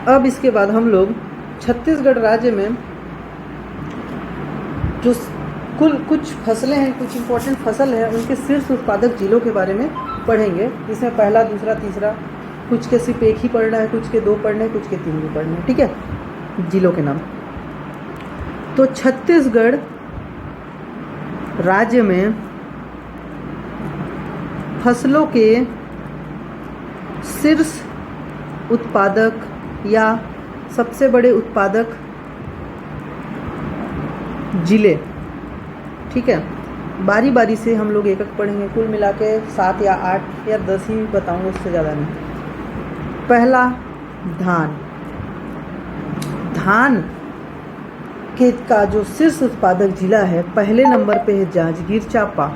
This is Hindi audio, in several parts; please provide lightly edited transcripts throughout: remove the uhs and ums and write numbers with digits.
अब इसके बाद हम लोग छत्तीसगढ़ राज्य में जो कुल कुछ फसलें हैं, कुछ इम्पोर्टेंट फसल है, उनके शीर्ष उत्पादक जिलों के बारे में पढ़ेंगे। इसमें पहला, दूसरा, तीसरा, कुछ के सिर्फ एक ही पढ़ना है, कुछ के 2 पढ़ने हैं, कुछ के 3 भी पढ़ने हैं। ठीक है, जिलों के नाम। तो छत्तीसगढ़ राज्य में फसलों के शीर्ष उत्पादक या सबसे बड़े उत्पादक जिले, ठीक है, बारी बारी से हम लोग एक एक पढ़ेंगे। कुल मिला के 7 या 8 या 10 ही बताऊंगा, उससे ज़्यादा नहीं। पहला, धान। धान के का जो शीर्ष उत्पादक जिला है, पहले नंबर पे है जांजगीर चांपा।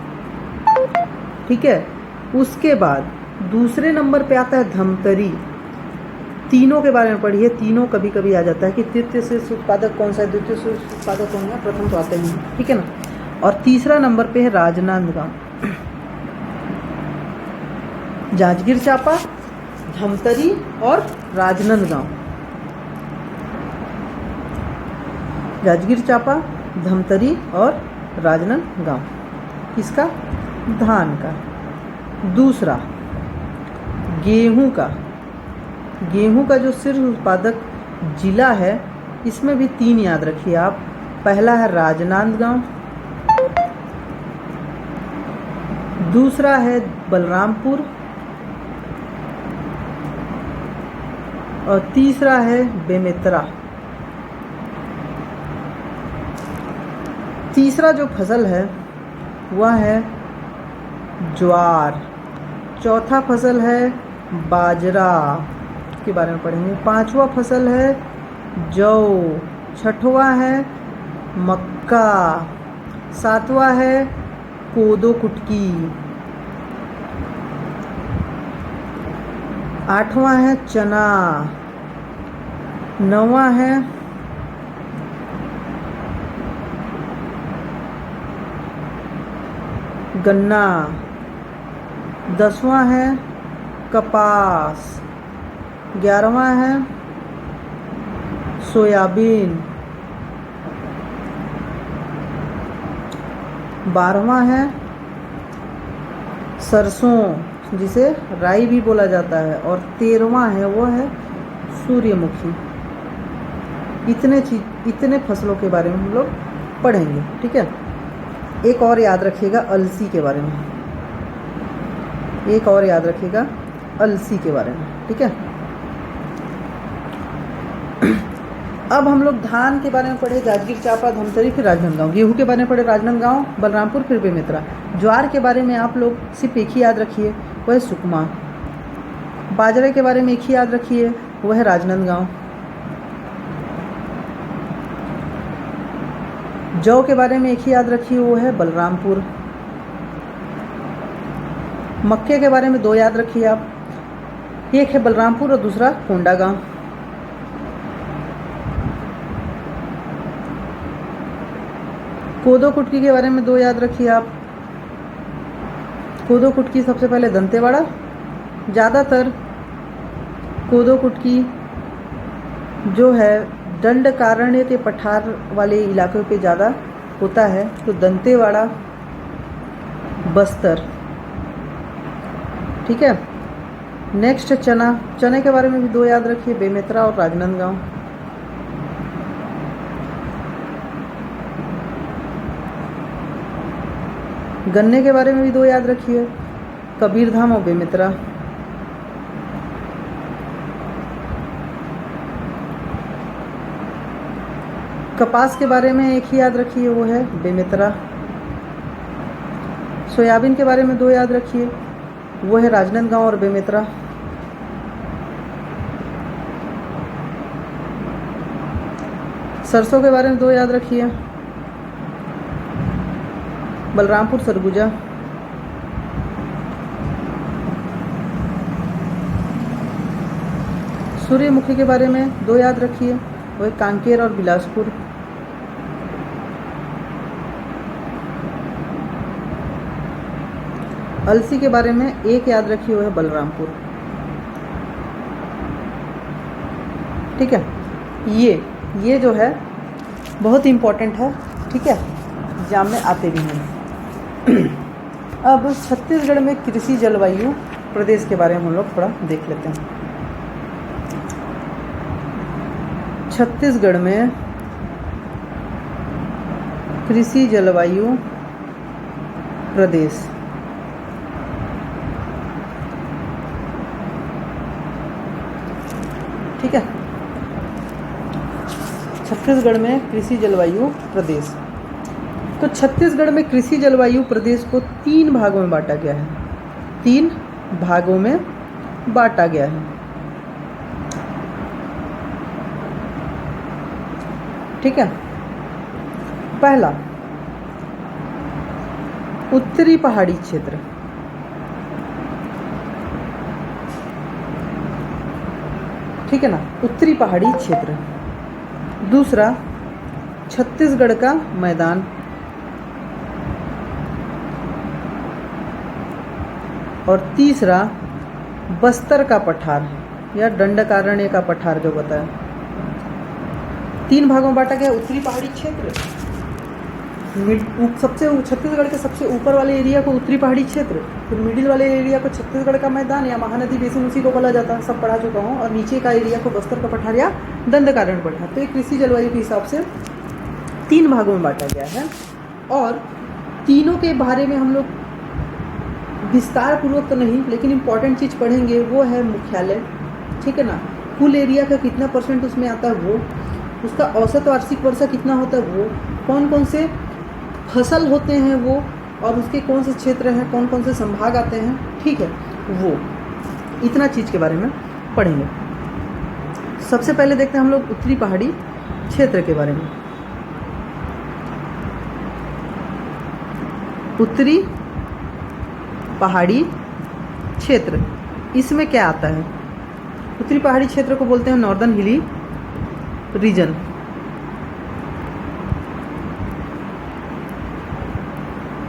ठीक है, उसके बाद दूसरे नंबर पे आता है धमतरी। तीनों के बारे में पढ़िए, तीनों कभी कभी आ जाता है कि तृतीय शीर्ष उत्पादक कौन सा है, द्वितीय शीर्ष उत्पादक कौन है, प्रथम तो आते हैं। ठीक है ना। और तीसरा नंबर पे है राजनांदगांव। जांजगीर चांपा, धमतरी और राजनांदगांव। जांजगीर चांपा, धमतरी और राजनांदगांव, किसका? धान का। दूसरा, गेहूं का। गेहूं का जो शीर्ष उत्पादक जिला है, इसमें भी 3 याद रखिए आप। पहला है राजनांदगांव, दूसरा है बलरामपुर और तीसरा है बेमेतरा। तीसरा जो फसल है वह है ज्वार। चौथा फसल है बाजरा, के बारे में पढ़ेंगे। 5वां फसल है जौ। 6वां है मक्का। 7वां है कोदो कुटकी। 8वां है चना। 9वां है गन्ना। 10वां है कपास। 11वां है सोयाबीन। 12वां है सरसों, जिसे राई भी बोला जाता है। और 13वां है वो है सूर्यमुखी। इतने फसलों के बारे में हम लोग पढ़ेंगे। ठीक है। एक और याद रखिएगा अलसी के बारे में। एक और याद रखिएगा अलसी के बारे में। ठीक है। अब हम लोग धान के बारे में पढ़े, जांजगीर चांपा, धमतरी, फिर राजनांदगांव। गेहूं के बारे में पढ़े राजनांदगांव, बलरामपुर, फिर बेमेतरा। ज्वार के बारे में आप लोग सिर्फ एक ही याद रखिए, वह है सुकमा। बाजरे के बारे में एक ही याद रखिए, वह है राजनांदगांव। जौ के बारे में एक ही याद रखिए, वो है बलरामपुर। मक्के के बारे में 2 याद रखिए आप, एक है बलरामपुर और दूसरा कोंडागांव। कोदो कुटकी के बारे में 2 याद रखिए आप। कोदो कुटकी सबसे पहले दंतेवाड़ा। ज़्यादातर कोदो कुटकी जो है दंडकारण्य के पठार वाले इलाकों पे ज़्यादा होता है, तो दंतेवाड़ा, बस्तर। ठीक है। नेक्स्ट चना। चने के बारे में भी 2 याद रखिए, बेमेतरा और राजनांदगांव। गन्ने के बारे में भी 2 याद रखिए, कबीरधाम और बेमेतरा। कपास के बारे में एक ही याद रखिए, वो है बेमेतरा। सोयाबीन के बारे में 2 याद रखिए, वो है राजनांदगांव और बेमेतरा। सरसों के बारे में 2 याद रखिए, बलरामपुर, सरगुजा। सूर्यमुखी के बारे में 2 याद रखिए, वो है कांकेर और बिलासपुर। अलसी के बारे में 1 याद रखिए, वो है बलरामपुर। ठीक है। ये जो है बहुत इम्पोर्टेंट है, ठीक है, एग्जाम में आते भी हैं। अब छत्तीसगढ़ में कृषि जलवायु प्रदेश के बारे में हम लोग थोड़ा देख लेते हैं। छत्तीसगढ़ में कृषि जलवायु प्रदेश, ठीक है, छत्तीसगढ़ में कृषि जलवायु प्रदेश। तो छत्तीसगढ़ में कृषि जलवायु प्रदेश को 3 भागों में बांटा गया है, 3 भागों में बांटा गया है, ठीक है। पहला उत्तरी पहाड़ी क्षेत्र, ठीक है ना, उत्तरी पहाड़ी क्षेत्र। दूसरा छत्तीसगढ़ का मैदान, और तीसरा बस्तर का पठार या दंडकारण्य का पठार जो बताया। 3 भागों में बांटा गया। उत्तरी पहाड़ी क्षेत्र, सबसे छत्तीसगढ़ के सबसे ऊपर वाले एरिया को उत्तरी पहाड़ी क्षेत्र, फिर मिडिल वाले एरिया को छत्तीसगढ़ का मैदान या महानदी बेसिन उसी को बोला जाता है, सब पढ़ा चुका हूँ, और नीचे का एरिया को बस्तर का पठार या दंडकारण्य पठार। तो ये कृषि जलवायु के हिसाब से 3 भागों में बांटा गया है, और तीनों के बारे में हम लोग विस्तार पूर्वक तो नहीं, लेकिन इम्पॉर्टेंट चीज़ पढ़ेंगे वो है मुख्यालय, ठीक है ना, कुल एरिया का कितना % उसमें आता है वो, उसका औसत वार्षिक वर्षा कितना होता है वो, कौन कौन से फसल होते हैं वो, और उसके कौन से क्षेत्र हैं, कौन कौन से संभाग आते हैं, ठीक है, वो इतना चीज़ के बारे में पढ़ेंगे। सबसे पहले देखते हैं हम लोग उत्तरी पहाड़ी क्षेत्र के बारे में। उत्तरी पहाड़ी क्षेत्र, इसमें क्या आता है? उत्तरी पहाड़ी क्षेत्र को बोलते हैं नॉर्दर्न हिली रीजन,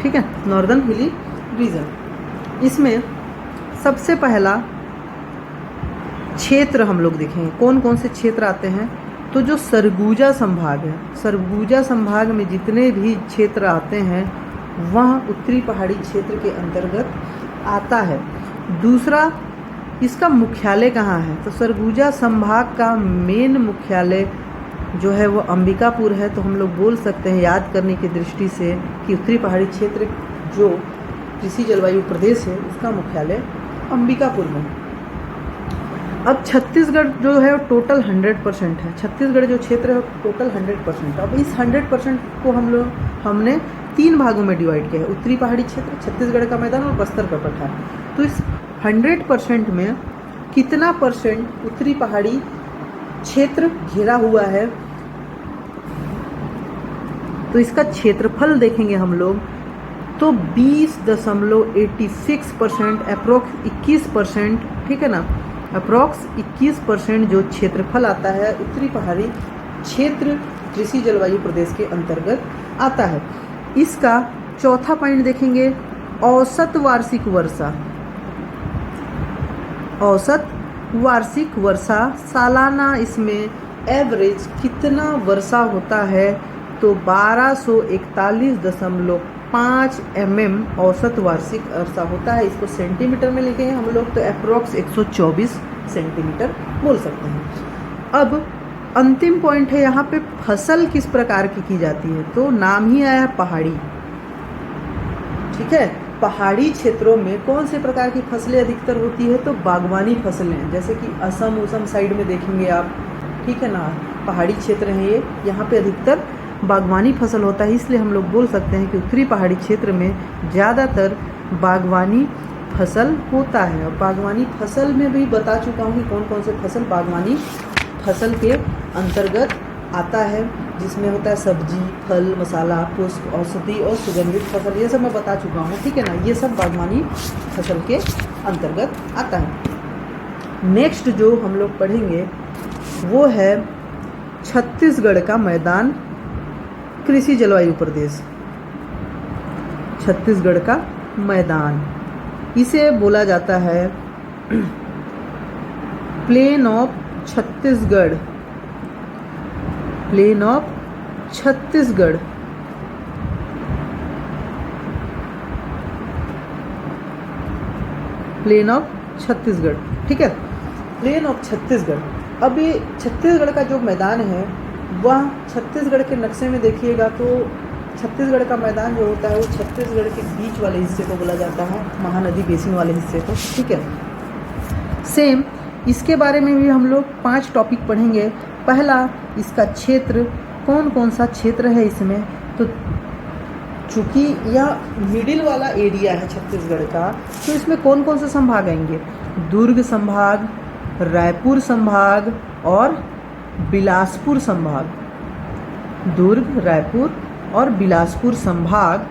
ठीक है, नॉर्दर्न हिली रीजन। इसमें सबसे पहला क्षेत्र हम लोग देखेंगे, कौन कौन से क्षेत्र आते हैं। तो जो सरगुजा संभाग है, सरगुजा संभाग में जितने भी क्षेत्र आते हैं वह उत्तरी पहाड़ी क्षेत्र के अंतर्गत आता है। दूसरा, इसका मुख्यालय कहाँ है? तो सरगुजा संभाग का मेन मुख्यालय जो है वो अंबिकापुर है। तो हम लोग बोल सकते हैं याद करने की दृष्टि से कि उत्तरी पहाड़ी क्षेत्र जो कृषि जलवायु प्रदेश है उसका मुख्यालय अंबिकापुर में। अब छत्तीसगढ़ जो है टोटल 100% है, छत्तीसगढ़ जो क्षेत्र है टोटल 100%। अब इस 100% को हमने 3 भागों में डिवाइड किया है, उत्तरी पहाड़ी क्षेत्र, छत्तीसगढ़ का मैदान और बस्तर का पठार। तो इस 100% में कितना % उत्तरी पहाड़ी क्षेत्र घिरा हुआ है? तो इसका क्षेत्रफल देखेंगे हम लोग तो 20.86%, अप्रोक्स 21%, ठीक है ना, अप्रोक्स 21% जो क्षेत्रफल आता है उत्तरी पहाड़ी क्षेत्र कृषि जलवायु प्रदेश के अंतर्गत आता है। इसका चौथा पॉइंट देखेंगे, औसत वार्षिक वर्षा। औसत वार्षिक वर्षा सालाना इसमें एवरेज कितना वर्षा होता है? तो 1241.5 mm औसत वार्षिक वर्षा होता है। इसको सेंटीमीटर में लिखेंगे हम लोग तो अप्रोक्स 124 सेंटीमीटर बोल सकते हैं। अब अंतिम पॉइंट है, यहाँ पे फसल किस प्रकार की जाती है? तो नाम ही आया है पहाड़ी, ठीक है। पहाड़ी क्षेत्रों में कौन से प्रकार की फसलें अधिकतर होती है? तो बागवानी फसलें, जैसे कि असम उसम साइड में देखेंगे आप, ठीक है ना, पहाड़ी क्षेत्र है ये, यहाँ पे अधिकतर बागवानी फसल होता है। इसलिए हम लोग बोल सकते हैं कि उत्तरी पहाड़ी क्षेत्र में ज़्यादातर बागवानी फसल होता है। और बागवानी फसल में भी बता चुका हूँ कि कौन कौन से फसल बागवानी फसल के अंतर्गत आता है, जिसमें होता है सब्जी, फल, मसाला, पुष्प, औषधि और सुगंधित फसल, ये सब मैं बता चुका हूँ, ठीक है ना, ये सब बागवानी फसल के अंतर्गत आता है। नेक्स्ट जो हम लोग पढ़ेंगे वो है छत्तीसगढ़ का मैदान कृषि जलवायु प्रदेश। छत्तीसगढ़ का मैदान, इसे बोला जाता है plain of Chhattisgarh plain of Chhattisgarh, plain of Chhattisgarh, ठीक है, प्लेन ऑफ छत्तीसगढ़। अब ये छत्तीसगढ़ का जो मैदान है वह छत्तीसगढ़ के नक्शे में देखिएगा तो छत्तीसगढ़ का मैदान जो होता है वो छत्तीसगढ़ के बीच वाले हिस्से को बोला जाता है, महानदी बेसिन वाले हिस्से को, ठीक है। सेम इसके बारे में भी हम लोग 5 टॉपिक पढ़ेंगे। पहला, इसका क्षेत्र, कौन कौन सा क्षेत्र है इसमें, तो चूँकि यह मिडिल वाला एरिया है छत्तीसगढ़ का, तो इसमें कौन कौन से संभाग आएंगे, दुर्ग संभाग, रायपुर संभाग और बिलासपुर संभाग। दुर्ग, रायपुर और बिलासपुर संभाग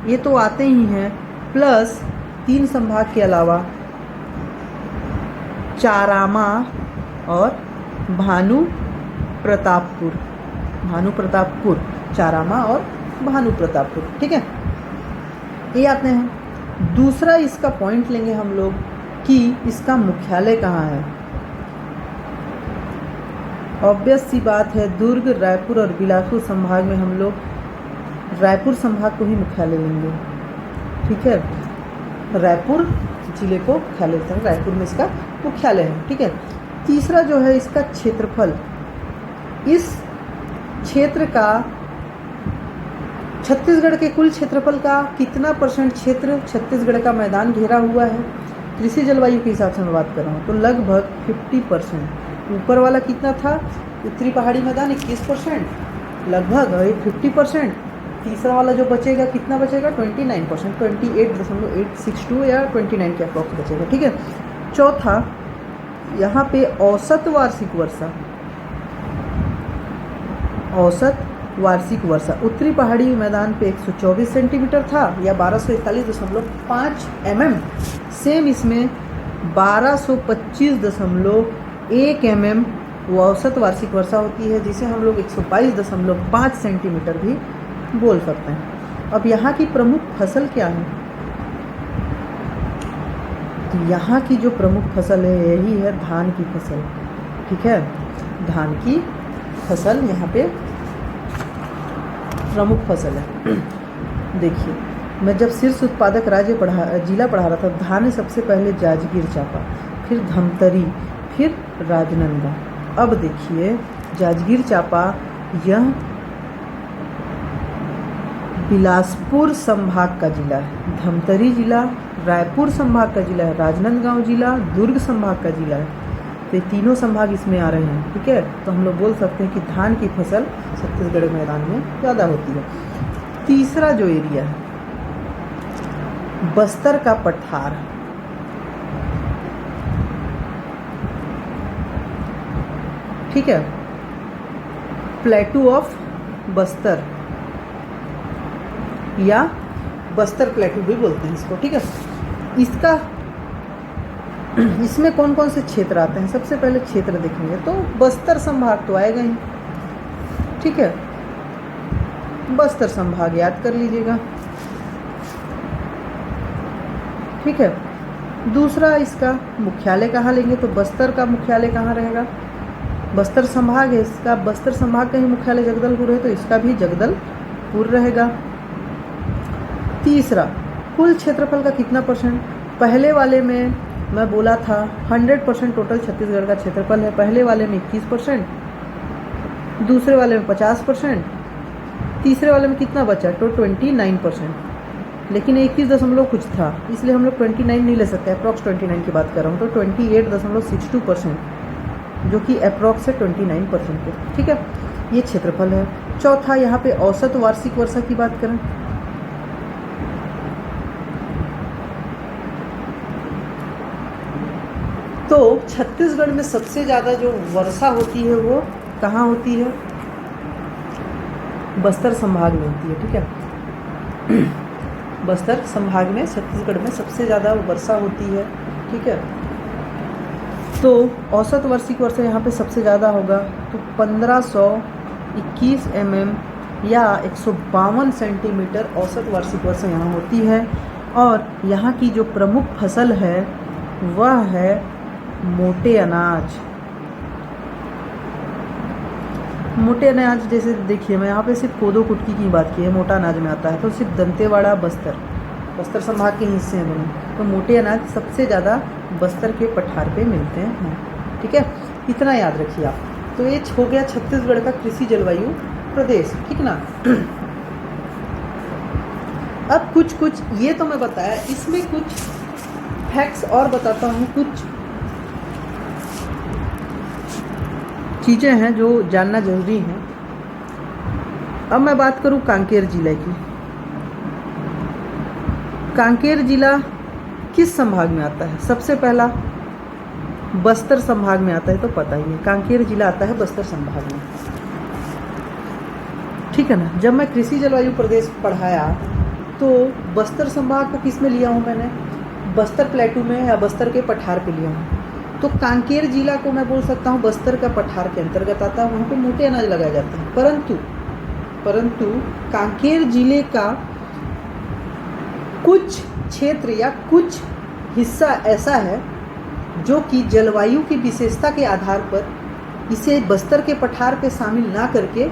ये तो आते ही हैं, प्लस 3 संभाग के अलावा चारामा और भानु प्रतापपुर, भानु प्रतापपुर, चारामा और भानु प्रतापपुर, ठीक है, ये आते हैं। दूसरा इसका पॉइंट लेंगे हम लोग कि इसका मुख्यालय कहाँ है। ऑब्वियस सी बात है, दुर्ग, रायपुर और बिलासपुर संभाग में हम लोग रायपुर संभाग को ही मुख्यालय लेंगे, ठीक है, रायपुर जिले को मुख्यालय लेते हैं, रायपुर में इसका मुख्यालय है, ठीक है। तीसरा जो है इसका क्षेत्रफल, इस क्षेत्र का छत्तीसगढ़ के कुल क्षेत्रफल का कितना % क्षेत्र छत्तीसगढ़ का मैदान घेरा हुआ है। कृषि जलवायु के हिसाब से मैं बात कर रहा हूँ तो लगभग 50%। ऊपर वाला कितना था, उत्तरी पहाड़ी मैदान 21%, लगभग 50%। तीसरा वाला जो बचेगा कितना बचेगा, 29%, 28.862 या 29 के अप्रॉक्स बचेगा, ठीक है। चौथा, यहाँ पे औसत वार्षिक वर्षा, औसत वार्षिक वर्षा उत्तरी पहाड़ी मैदान पे 124 सेंटीमीटर था या 1241.5 mm। सेम इसमें 1225.1 mm वो औसत वार्षिक वर्षा होती है, जिसे हम लोग 122.5 सेंटीमीटर भी बोल सकते हैं। अब यहाँ की प्रमुख फसल क्या है, तो यहाँ की जो प्रमुख फसल है यही है धान की फसल, ठीक है, धान की फसल यहाँ पे प्रमुख फसल है। देखिए, मैं जब शीर्ष उत्पादक जिला पढ़ा रहा था, धान सबसे पहले जांजगीर चांपा, फिर धमतरी, फिर राजनांदगांव। अब देखिए, जांजगीर चांपा यह बिलासपुर संभाग का जिला है, धमतरी जिला रायपुर संभाग का जिला है, राजनांदगांव जिला दुर्ग संभाग का जिला है। तो ये तीनों संभाग इसमें आ रहे हैं, ठीक है। तो हम लोग बोल सकते हैं कि धान की फसल छत्तीसगढ़ मैदान में ज़्यादा होती है। तीसरा जो एरिया है, बस्तर का पठार, ठीक है, प्लेटू ऑफ बस्तर या बस्तर प्लेटू भी बोलते हैं इसको, ठीक है। इसमें कौन कौन से क्षेत्र आते हैं, सबसे पहले क्षेत्र देखेंगे तो बस्तर संभाग तो आएगा ही, ठीक है, बस्तर संभाग याद कर लीजिएगा, ठीक है। दूसरा, इसका मुख्यालय कहाँ लेंगे, तो बस्तर का मुख्यालय कहाँ रहेगा, बस्तर संभाग है इसका, बस्तर संभाग का ही मुख्यालय जगदलपुर है तो इसका भी जगदलपुर रहेगा। तीसरा, कुल क्षेत्रफल का कितना %, पहले वाले में मैं बोला था 100% टोटल छत्तीसगढ़ का क्षेत्रफल है, पहले वाले में 21%, दूसरे वाले में 50%, तीसरे वाले में कितना बचा, तो 29%, लेकिन 21 दशमलव कुछ था इसलिए हम लोग 29 नहीं ले सकते, अप्रॉक्स 29 की बात कर रहा हूँ, तो 28.62%, जो कि अप्रॉक्स है 29% के, ठीक है, ये क्षेत्रफल है। चौथा, यहाँ पे औसत वार्षिक वर्षा की बात करें तो छत्तीसगढ़ में सबसे ज़्यादा जो वर्षा होती है वो कहाँ होती है, बस्तर संभाग में होती है, ठीक है। बस्तर संभाग में छत्तीसगढ़ में सबसे ज़्यादा वर्षा होती है, ठीक है। तो औसत वार्षिक वर्षा यहाँ पे सबसे ज़्यादा होगा तो 1521 mm या 152 सेंटीमीटर औसत वार्षिक वर्षा यहाँ होती है। और यहाँ की जो प्रमुख फसल है वह है मोटे अनाज। मोटे अनाज जैसे देखिए, मैं यहाँ पे सिर्फ कोदो कुटकी की बात की है, मोटा अनाज में आता है तो सिर्फ दंतेवाड़ा, बस्तर संभाग के हिस्से हैं दोनों। तो मोटे अनाज सबसे ज़्यादा बस्तर के पठार पे मिलते हैं, ठीक है, इतना याद रखिए आप। तो ये हो गया छत्तीसगढ़ का कृषि जलवायु प्रदेश, ठीक ना। अब कुछ ये तो मैं बताया, इसमें कुछ फैक्ट्स और बताता हूँ, कुछ चीज़ें हैं जो जानना जरूरी हैं। अब मैं बात करूँ कांकेर जिले की। कांकेर जिला किस संभाग में आता है? सबसे पहला बस्तर संभाग में आता है, तो पता ही है, कांकेर जिला आता है बस्तर संभाग में, ठीक है ना। जब मैं कृषि जलवायु प्रदेश पढ़ाया तो बस्तर संभाग को किस में लिया हूँ मैंने? बस्तर प्लेटू में या बस्तर के पठार पे लिया हूँ। तो कांकेर जिला को मैं बोल सकता हूँ बस्तर का पठार के अंतर्गत आता है, वहाँ पे मोटे अनाज लगाए जाते हैं। परंतु कांकेर जिले का कुछ क्षेत्र या कुछ हिस्सा ऐसा है जो कि जलवायु की विशेषता के आधार पर इसे बस्तर के पठार पे शामिल ना करके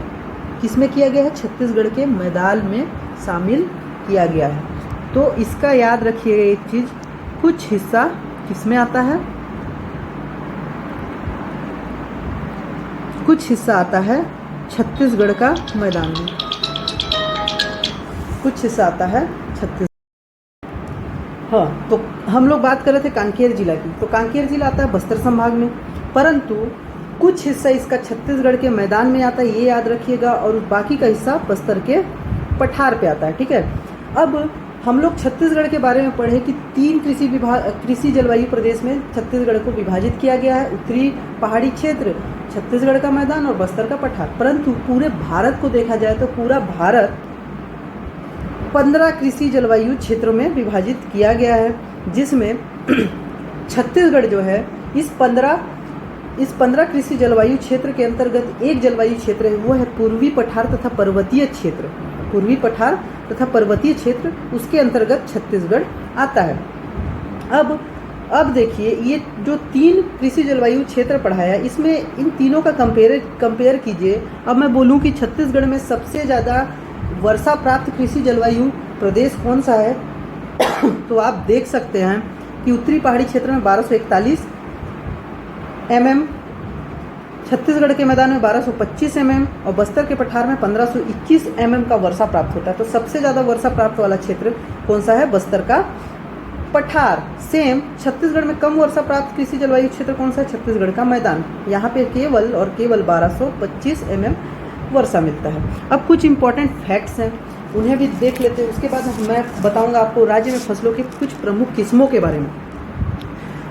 किसमें किया गया है? छत्तीसगढ़ के मैदान में शामिल किया गया है। तो इसका याद रखिएगा एक चीज़, कुछ हिस्सा किसमें आता है? कुछ हिस्सा आता है छत्तीसगढ़ का मैदान में, कुछ हिस्सा आता है छत्तीसगढ़। हाँ, तो हम लोग बात कर रहे थे कांकेर जिला की, तो कांकेर जिला आता है बस्तर संभाग में, परंतु कुछ हिस्सा इसका छत्तीसगढ़ के मैदान में आता है, ये याद रखिएगा, और बाकी का हिस्सा बस्तर के पठार पे आता है, ठीक है। अब हम लोग छत्तीसगढ़ के बारे में पढ़े कि 3 कृषि जलवायु प्रदेश में छत्तीसगढ़ को विभाजित किया गया है। उत्तरी पहाड़ी क्षेत्र, छत्तीसगढ़ का मैदान और बस्तर का पठार। परंतु पूरे भारत को देखा जाए तो पूरा भारत 15 कृषि जलवायु क्षेत्रों में विभाजित किया गया है, जिसमें छत्तीसगढ़ जो है इस 15 कृषि जलवायु क्षेत्र के अंतर्गत एक जलवायु क्षेत्र है, वो है पूर्वी पठार तथा पर्वतीय क्षेत्र। पूर्वी पठार तथा पर्वतीय क्षेत्र, उसके अंतर्गत छत्तीसगढ़ आता है। अब देखिए, ये जो 3 कृषि जलवायु क्षेत्र पढ़ाया, इसमें इन तीनों का कंपेयर कीजिए। अब मैं बोलूं कि छत्तीसगढ़ में सबसे ज़्यादा वर्षा प्राप्त कृषि जलवायु प्रदेश कौन सा है तो आप देख सकते हैं कि उत्तरी पहाड़ी क्षेत्र में 1241 mm, छत्तीसगढ़ के मैदान में 1225 mm और बस्तर के पठार में 1521 mm का वर्षा प्राप्त होता है। तो सबसे ज़्यादा वर्षा प्राप्त वाला क्षेत्र कौन सा है? बस्तर का पठार। सेम छत्तीसगढ़ में कम वर्षा प्राप्त कृषि जलवायु क्षेत्र कौन सा है? छत्तीसगढ़ का मैदान। यहाँ पे केवल 1225 mm वर्षा मिलता है। अब कुछ इंपॉर्टेंट फैक्ट्स हैं, उन्हें भी देख लेते हैं। उसके बाद मैं बताऊंगा आपको राज्य में फसलों की कुछ प्रमुख किस्मों के बारे में।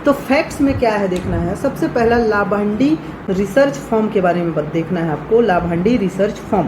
तो फैक्ट्स में क्या है देखना है, सबसे पहला लाभांडी रिसर्च फॉर्म के बारे में देखना है आपको। लाभांडी रिसर्च फॉर्म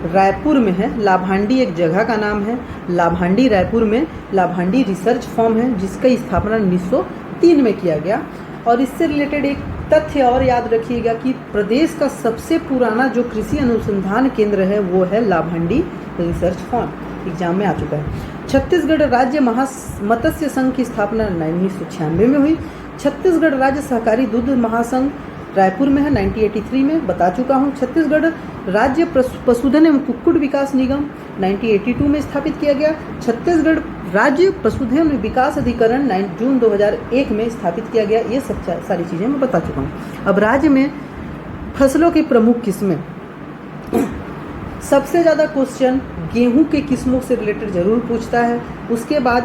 रायपुर में है, लाभांडी एक जगह का नाम है, लाभांडी रायपुर में लाभांडी रिसर्च फॉर्म है, जिसका स्थापना 1903 में किया गया। और इससे रिलेटेड एक तथ्य और याद रखिएगा कि प्रदेश का सबसे पुराना जो कृषि अनुसंधान केंद्र है वो है लाभांडी रिसर्च फॉर्म, एग्जाम में आ चुका है। छत्तीसगढ़ राज्य मत्स्य संघ की स्थापना 1996 में हुई। छत्तीसगढ़ राज्य सहकारी दूध महासंघ रायपुर में है, 1983 में बता चुका हूँ। छत्तीसगढ़ राज्य पशुधन एवं कुक्कुट विकास निगम 1982 में स्थापित किया गया। छत्तीसगढ़ राज्य पशुधन विकास अधिकरण जून 2001 में स्थापित किया गया। ये सब सारी चीज़ें मैं बता चुका हूँ। अब राज्य में फसलों की प्रमुख किस्में, सबसे ज़्यादा क्वेश्चन गेहूं के किस्मों से रिलेटेड जरूर पूछता है, उसके बाद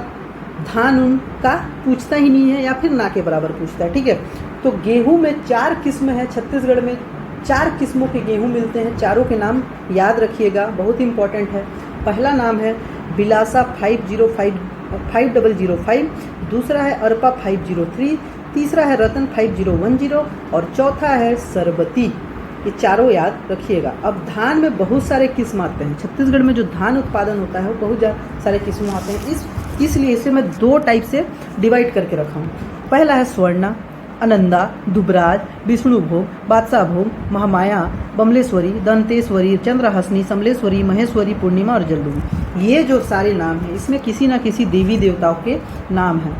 धान उन का पूछता ही नहीं है या फिर ना के बराबर पूछता है, ठीक है। तो गेहूं में 4 किस्म है, छत्तीसगढ़ में 4 किस्मों के गेहूं मिलते हैं। चारों के नाम याद रखिएगा, बहुत इंपॉर्टेंट है। पहला नाम है बिलासा 5005, दूसरा है अरपा 503, तीसरा है रतन 5010 और चौथा है सरबती। ये चारों याद रखिएगा। अब धान में बहुत सारे किस्म आते हैं, छत्तीसगढ़ में जो धान उत्पादन होता है वो बहुत सारे किस्म आते हैं, इसलिए इसे मैं 2 टाइप से डिवाइड करके रखा हूँ। पहला है स्वर्णा, अनंदा, दुबराज, विष्णुभोग, बादशाह भोग, महामाया, बमलेश्वरी, दंतेश्वरी, चंद्रहसनी, समलेश्वरी, महेश्वरी, पूर्णिमा और जल्लू। ये जो सारे नाम हैं इसमें किसी न किसी देवी देवताओं के नाम हैं,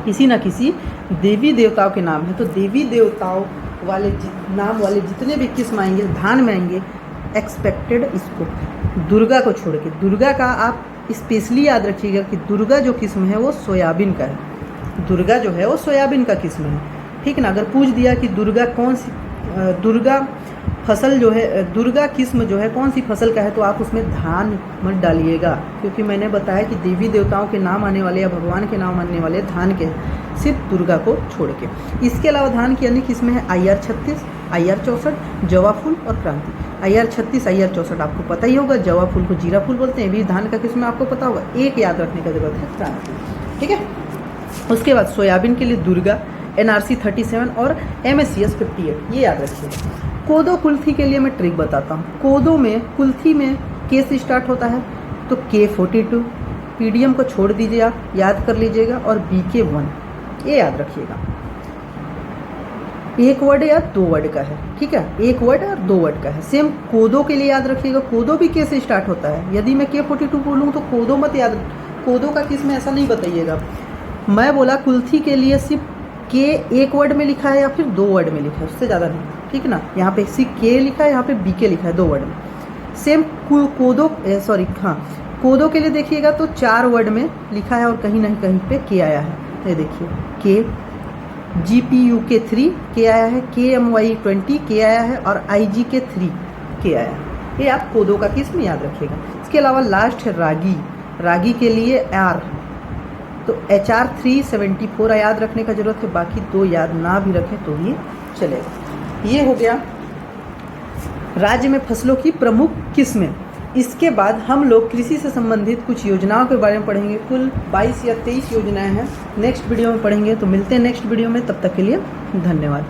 किसी न किसी देवी देवताओं के नाम हैं। तो देवी देवताओं वाले नाम वाले जितने भी किस्म आएंगे धान में आएंगे, एक्सपेक्टेड इसको दुर्गा को छोड़ के, दुर्गा का आप स्पेशली याद रखिएगा कि दुर्गा जो किस्म है वो सोयाबीन का है, दुर्गा जो है वो सोयाबीन का किस्म है, ठीक ना। अगर पूछ दिया कि दुर्गा कौन सी दुर्गा फसल जो है, दुर्गा किस्म जो है कौन सी फसल का है, तो आप उसमें धान मत डालिएगा, क्योंकि मैंने बताया कि देवी देवताओं के नाम आने वाले या भगवान के नाम आने वाले धान के, सिर्फ दुर्गा को छोड़ के। इसके अलावा धान की अन्य किस्में हैं IR 36, IR 64, जवा फूल और क्रांति। IR 36, IR 64 आपको पता ही होगा, जवा फूल को जीरा फूल बोलते हैं, भी धान का किस्म आपको पता होगा। एक याद रखने की जरूरत है, क्रांति, ठीक है। उसके बाद सोयाबीन के लिए दुर्गा, NRC 37 और MSCS 58, ये याद रखिएगा। कोदो कुल्थी के लिए मैं ट्रिक बताता हूँ। कोदो में कुल्थी में K से स्टार्ट होता है, तो K42, PDM को छोड़ दीजिए, आप याद कर लीजिएगा, और BK1, ये याद रखिएगा। एक वर्ड या दो वर्ड का है, ठीक है, एक वर्ड और दो वर्ड का है। सेम कोदो के लिए याद रखिएगा, कोदो भी K से स्टार्ट होता है। यदि मैं K42 बोलूँ तो कोदो मत याद, कोदो का किस्म ऐसा नहीं बताइएगा। मैं बोला कुल्थी के लिए सिर्फ K एक वर्ड में लिखा है या फिर दो वर्ड में लिखा है, उससे ज़्यादा नहीं, ठीक ना। यहाँ पे सिर्फ K लिखा है, यहाँ पे BK लिखा है, दो वर्ड में। सेम कोदो कोदो के लिए देखिएगा तो 4 वर्ड में लिखा है और कहीं ना कहीं पे K आया है, ये देखिए K, GPUK 3 K आया है, KMY 20 K आया है, और IGK 3 K आया है। ये आप कोदो का किस्म याद रखिएगा। इसके अलावा लास्ट है रागी, रागी के लिए R, तो HR 374 याद रखने का जरूरत है, बाकी दो याद ना भी रखें तो भी चलेगा। ये हो गया राज्य में फसलों की प्रमुख किस्में। इसके बाद हम लोग कृषि से संबंधित कुछ योजनाओं के बारे में पढ़ेंगे। कुल 22 या 23 योजनाएं हैं, नेक्स्ट वीडियो में पढ़ेंगे। तो मिलते हैं नेक्स्ट वीडियो में, तब तक के लिए धन्यवाद।